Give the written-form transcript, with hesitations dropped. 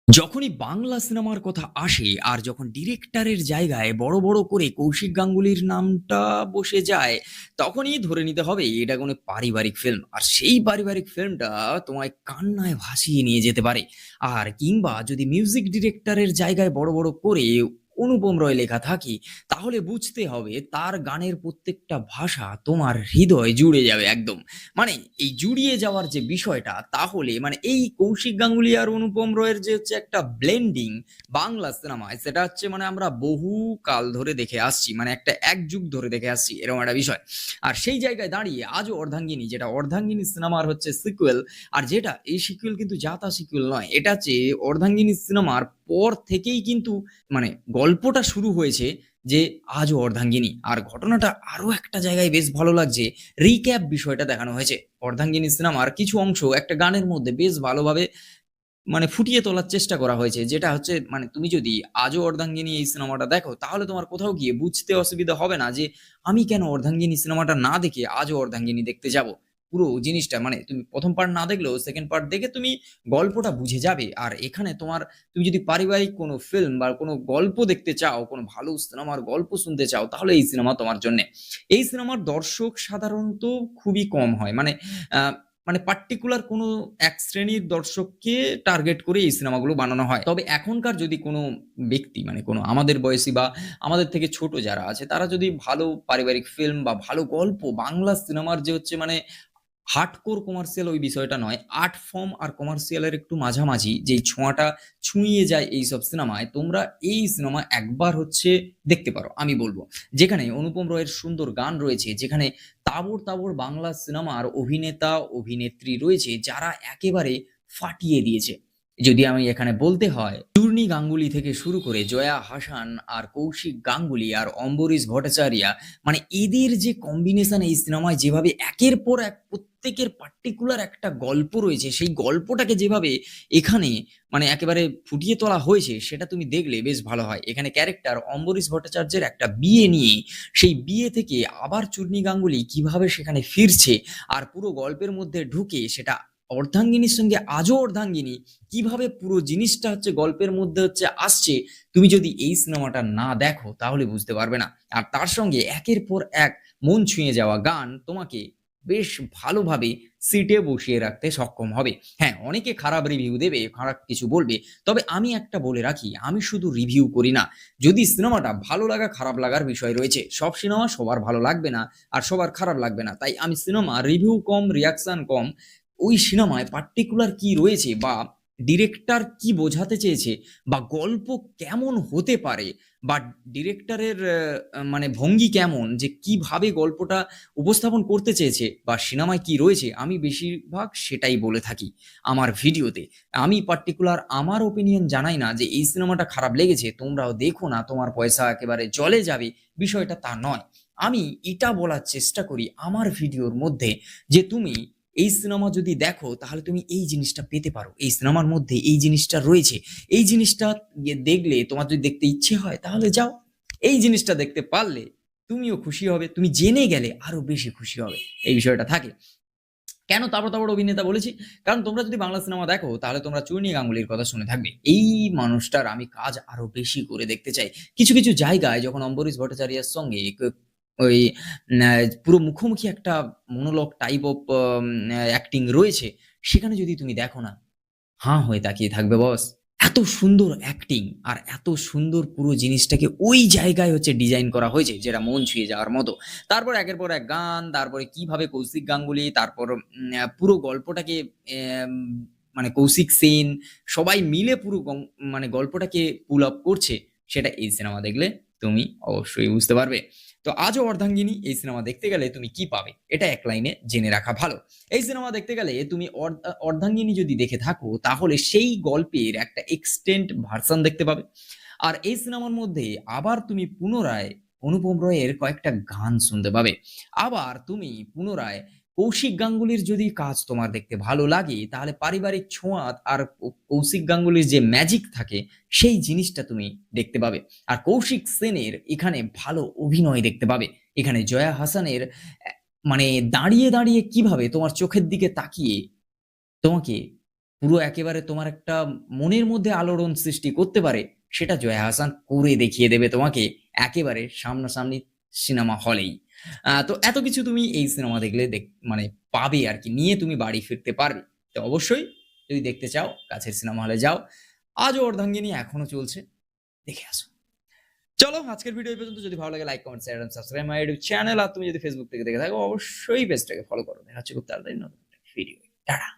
যখনই বাংলা সিনেমার কথা আসে আর যখন ডিরেক্টরের জায়গায় বড় বড় করে কৌশিক গাঙ্গুলির নামটা বসে যায়, তখনই ধরে নিতে হবে এটা কোনো পারিবারিক ফিল্ম। আর সেই পারিবারিক ফিল্মটা তোমায় কান্নায় ভাসিয়ে নিয়ে যেতে পারে। আর কিংবা যদি মিউজিক ডিরেক্টরের জায়গায় বড় বড় করে অনুপম রয় লেখা থাকে, তাহলে বুঝতে হবে তার গানের প্রত্যেকটা ভাষা তোমার হৃদয় জুড়ে যাবে একদম। মানে এই জুড়িয়ে যাওয়ার যে বিষয়টা, তাহলে মানে এই কৌশিক গাঙ্গুলি আর অনুপম রয়ের যে হচ্ছে একটা ব্লেন্ডিং বাংলা সিনেমায়, সেটা হচ্ছে মানে আমরা বহু কাল ধরে দেখে আসছি, মানে একটা এক যুগ ধরে দেখে আসছি এরকম একটা বিষয়। আর সেই জায়গায় দাঁড়িয়ে আজও অর্ধাঙ্গিনী, যেটা অর্ধাঙ্গিনী সিনেমার হচ্ছে সিকুয়েল, আর যেটা এই সিকুয়েল কিন্তু যাতা সিকুয়েল নয়, এটা হচ্ছে অর্ধাঙ্গিনী সিনেমার পর থেকেই কিন্তু মানে গল্পটা শুরু হয়েছে যে আজও অর্ধাঙ্গিনী। আর ঘটনাটা আরো একটা জায়গায় বেশ ভালো লাগছে, রিক্যাপ বিষয়টা দেখানো হয়েছে। অর্ধাঙ্গিনী সিনেমার কিছু অংশ একটা গানের মধ্যে বেশ ভালোভাবে মানে ফুটিয়ে তোলার চেষ্টা করা হয়েছে, যেটা হচ্ছে মানে তুমি যদি আজও অর্ধাঙ্গিনী এই সিনেমাটা দেখো, তাহলে তোমার কোথাও গিয়ে বুঝতে অসুবিধা হবে না যে আমি কেন অর্ধাঙ্গিনী সিনেমাটা না দেখে আজও অর্ধাঙ্গিনী দেখতে যাব। পুরো জিনিসটা মানে তুমি প্রথম পার্ট না দেখলেও সেকেন্ড পার্ট দেখে তুমি গল্পটা বুঝে যাবে। আর এখানে তোমার, তুমি যদি পারিবারিক কোনো ফিল্ম বা কোনো গল্প দেখতে চাও, কোনো ভালো সিনেমার গল্প শুনতে চাও, তাহলে এই সিনেমা তোমার জন্য। এই সিনেমার দর্শক সাধারণত খুবই কম হয়, মানে আহ, মানে পার্টিকুলার কোনো এক শ্রেণীর দর্শককে টার্গেট করে এই সিনেমাগুলো বানানো হয়। তবে এখনকার যদি কোনো ব্যক্তি, মানে কোনো আমাদের বয়সী বা আমাদের থেকে ছোট যারা আছে, তারা যদি ভালো পারিবারিক ফিল্ম বা ভালো গল্প, বাংলা সিনেমার যে হচ্ছে মানে হার্ডকোর কমার্শিয়াল ওই বিষয়টা নয়, আর্ট ফর্ম আর কমার্শিয়ালের একটু মাঝামাঝি যেই ছোঁয়াটা ছুঁয়ে যায় এইসব সিনেমায়, তোমরা এই সিনেমা একবার হচ্ছে দেখতে পারো আমি বলবো। যেখানে অনুপম রয়ের সুন্দর গান রয়েছে, যেখানে তাবড় তাবড় বাংলা সিনেমার অভিনেতা অভিনেত্রী রয়েছে যারা একেবারে ফাটিয়ে দিয়েছে। যদি আমি এখানে বলতে হয়, চূর্ণী গাঙ্গুলি থেকে শুরু করে জয়া হাসান আর কৌশিক গাঙ্গুলি আর অম্বরীশ ভট্টাচার্য, মানে এদের যে কম্বিনেশন এই সিনেমায় যেভাবে একের পর এক প্রত্যেকের পার্টিকুলার একটা গল্প রয়েছে, সেই গল্পটাকে যেভাবে এখানে মানে একেবারে ফুটিয়ে তোলা হয়েছে, সেটা তুমি দেখলে বেশ ভালো হয়। এখানে ক্যারেক্টার অম্বরীশ ভট্টাচার্যের একটা বিয়ে নিয়ে, সেই বিয়ে থেকে আবার চূর্ণী গাঙ্গুলি কিভাবে সেখানে ফিরছে, আর পুরো গল্পের মধ্যে ঢুকে সেটা অর্ধাঙ্গিনীর সঙ্গে আজও অর্ধাঙ্গিনী কিভাবে পুরো জিনিসটা হচ্ছে গল্পের মধ্যে হচ্ছে আসছে, তুমি যদি এই সিনেমাটা না দেখো তাহলে বুঝতে পারবে না। আর তার সঙ্গে একের পর এক মন ছুঁয়ে যাওয়া গান তোমাকে বেশ ভালোভাবে সিটে বসিয়ে রাখতে সক্ষম হবে। হ্যাঁ, অনেকে খারাপ রিভিউ দেবে, খারাপ কিছু বলবে, তবে আমি একটা বলে রাখি, আমি শুধু রিভিউ করি না। যদি সিনেমাটা ভালো লাগা খারাপ লাগার বিষয় রয়েছে, সব সিনেমা সবার ভালো লাগবে না আর সবার খারাপ লাগবে না, তাই আমি সিনেমা রিভিউ কম, রিয়াকশন কম। ওই সিনেমায় পার্টিকুলার কি রয়েছে, বা ডিরেক্টর কি বোঝাতে চেয়েছে, বা গল্প কেমন হতে পারে, বা ডিরেক্টরের মানে ভঙ্গি কেমন, যে কিভাবে গল্পটা উপস্থাপন করতে চেয়েছে, বা সিনেমায় কি রয়েছে, আমি বেশিরভাগ সেটাই বলে থাকি আমার ভিডিওতে। আমি পার্টিকুলার আমার ওপিনিয়ন জানাই না যে এই সিনেমাটা খারাপ লেগেছে তোমরাও দেখো না, তোমার পয়সা একেবারে জলে যাবে, বিষয়টা তা নয়। আমি এটা বলার চেষ্টা করি আমার ভিডিওর মধ্যে যে তুমি এই সিনেমা যদি দেখো, তাহলে তুমি এই জিনিসটা পেতে পারো, এই সিনেমার মধ্যে এই জিনিসটা রয়েছে। এই জিনিসটা দেখলে তোমার যদি দেখতে ইচ্ছে হয়, তাহলে যাও। এই জিনিসটা দেখতে পারলে তুমিও খুশি হবে, তুমি জেনে গেলে আরো বেশি খুশি হবে। এই বিষয়টা থাকে। কেন তাবড় তাবড় অভিনেতা বলেছি? কারণ তোমরা যদি বাংলা সিনেমা দেখো, তাহলে তোমরা চূর্ণী গাঙ্গুলির কথা শুনে থাকবে, এই মানুষটার আমি কাজ আরো বেশি করে দেখতে চাই। কিছু কিছু জায়গায় যখন অম্বরীশ ভট্টাচার্যের সঙ্গে ওই পুরো মুখোমুখি একটা মনোলগ টাইপ অফ অ্যাক্টিং রয়েছে, সেখানে যদি তুমি দেখো না, হাঁ হয়ে তাকিয়ে থাকবে বস। এত সুন্দর অ্যাক্টিং আর এত সুন্দর পুরো জিনিসটাকে ওই জায়গায় হচ্ছে ডিজাইন করা হয়েছে, যেটা মন ছুঁয়ে যাওয়ার মতো। তারপর একের পর এক গান, তারপরে কিভাবে কৌশিক গাঙ্গুলি, তারপর পুরো গল্পটাকে আম, মানে কৌশিক সেন সবাই মিলে পুরো মানে গল্পটাকে পুল আপ করছে, সেটা এই সিনেমা দেখলে তুমি অবশ্যই বুঝতে পারবে। তো আজও অর্ধাঙ্গিনী এই সিনেমা দেখতে গেলে তুমি কি পাবে, এটা এক লাইনে জেনে রাখা ভালো। এই সিনেমা দেখতে গেলে তুমি অর্ধাঙ্গিনী যদি দেখে থাকো, তাহলে সেই গল্পের একটা এক্সটেন্ড ভার্সন দেখতে পাবে। আর এই সিনেমার মধ্যে আবার তুমি পুনরায় অনুপম রয়ের কয়েকটা গান শুনতে পাবে। আবার তুমি পুনরায় কৌশিক গাঙ্গুলির যদি কাজ তোমার দেখতে ভালো লাগে, তাহলে পারিবারিক ছোঁয়া আর কৌশিক গাঙ্গুলির যে ম্যাজিক থাকে, সেই জিনিসটা তুমি দেখতে পাবে। আর কৌশিক সেনের এখানে ভালো অভিনয় দেখতে পাবে। এখানে জয়া হাসানের মানে দাঁড়িয়ে দাঁড়িয়ে কিভাবে তোমার চোখের দিকে তাকিয়ে তোমাকে পুরো একেবারে তোমার একটা মনের মধ্যে আলোড়ন সৃষ্টি করতে পারে, সেটা জয়া আহসান করে দেখিয়ে দেবে তোমাকে একেবারে সামনাসামনি সিনেমা হলেই। তো এত কিছু তুমি এই সিনেমা দেখলে মানে পাবে আর কি, নিয়ে তুমি বাড়ি ফিরতে পারবে। তো অবশ্যই যদি দেখতে চাও কাছের সিনেমা হলে যাও। আজও অর্ধাঙ্গিনী এখনো চলছে, দেখে আসো। চলো আজকের ভিডিও এই পর্যন্ত। যদি ভালো লাগে like comment share and subscribe my YouTube channel. আর তুমি যদি ফেসবুক থেকে দেখে থাকো অবশ্যই পেজটাকে ফলো করো। দেখা হচ্ছে খুব তাড়াতাড়ি নতুন ভিডিও। টাটা।